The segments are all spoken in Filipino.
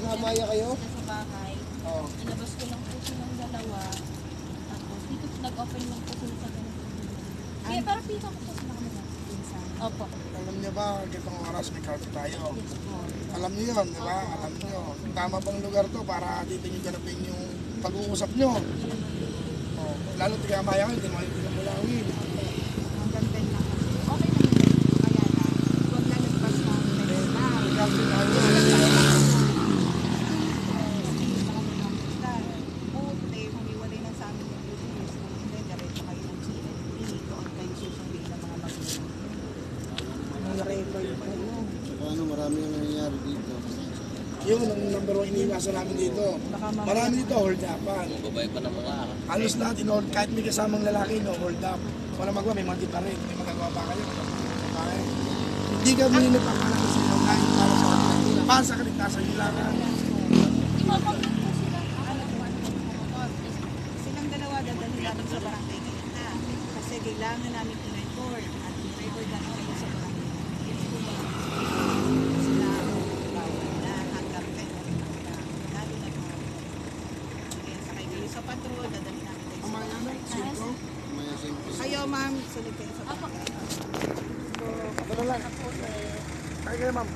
nagkakamaya kayo? Sa bahay. Oo. Inabas ko lang po silang dalawa. Tapos dito nag-open lang po sila sa ganun. Kaya parang pita ko po sila kami sa Opo. Alam niyo ba, gitong oras may karte tayo. Yes po. Alam niyo yun, di ba? Alam niyo. Tama bang lugar to para dito niyo ganapin yung pag-uusap niyo? Oh, lalo tigamaya kayo, hindi mo mulawin. Ang ganda lang. Okay naman yun. Kaya na, huwag na nagpas na personal. Karte tayo. Buti, humiwalay na sa amin yung business. Hindi, diretso kayo ng CNP. Doon kayo susundin ng mga magulang. May record kayo. Ano, marami nang nangyayari dito. Yun ang number one iniwasan namin dito. Marami dito, hold upan. Babay pa ng mga Halos lahat, in-hold, kahit may kasamang lalaki, no, hold up. Wala magawa, may mga pa rin. May magagawa pa kayo. Okay? Hindi kami nagpapalaki sa inyo kahit para sa kanila. Para sa kaligtasan nila. Silang dalawa dadalhin natin sa barangay ngayon na. Kasi kailangan namin i-record. At i-record natin kayo sa barangay. Sila, bawal na hanggang kayo na. Lalo na mga sige, sakay kayo sa patrol, dadalhin natin kayo sa Mamaya na, barangay. sino? Maya simple. Kayo ma'am, sunod kayo sa barangay. Ano lang? Kaya kayo, ma'am.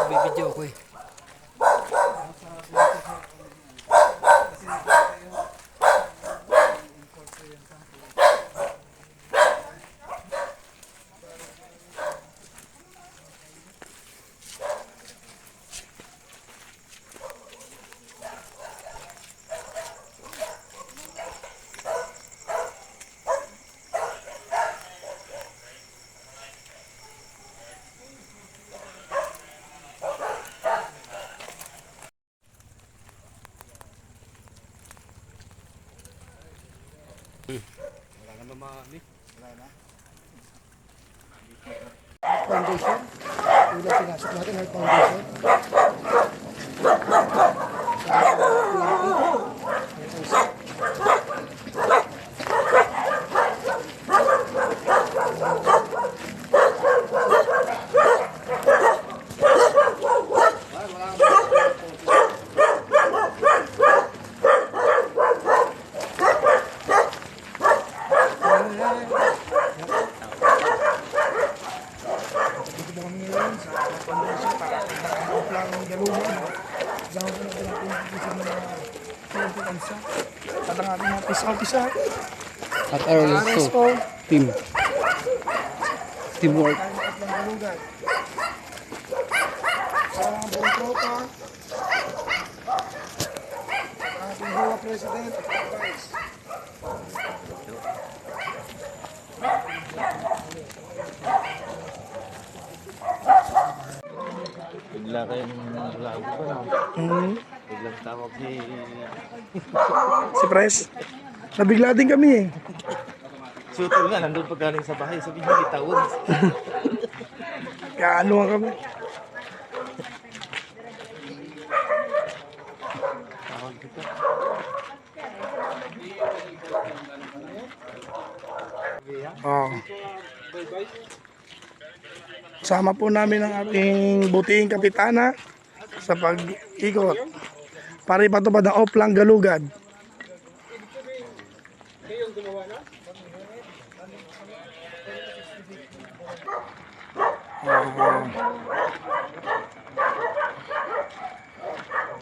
Bibidyo ko eh. Wala na mamali. Wala na. Foundation. Una pinasok natin, heart foundation. Dito po kami ngayon sa foundation para kita-out lang ang galungan. Kasama po natin natin yung mga pinagpitansa. At ang ating mga peace officer. At RSO. team. Teamwork. Tayo at ng galugan. Sa mga buong tropa. Ang ating HOA President at Vice. Bigla kayong lago pa no? Biglang tawag si... Si Pres. Nabigla din kami eh. Sutol nga, nandun pa galing sa bahay. Sabi niya, itawag. Kaano nga kami. Tawag kita. Oh. Sama po namin ang ating butihing kapitana sa pag-ikot para ipatupad ang Oplang Galugad.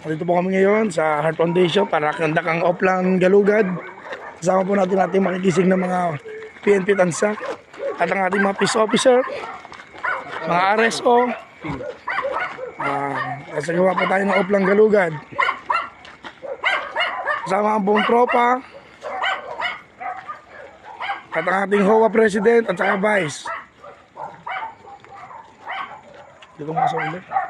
Dito po kami ngayon sa Heart Foundation para kandak ang Oplang Galugad. Kasama po natin ating makikisig ng mga PNP Tansa at ang ating mga peace officer, mga RSO. Kasagawa po tayo ng Oplang Galugad. Kasama ang buong tropa. At ang ating HOA President at saka Vice. Hindi ko masaulit.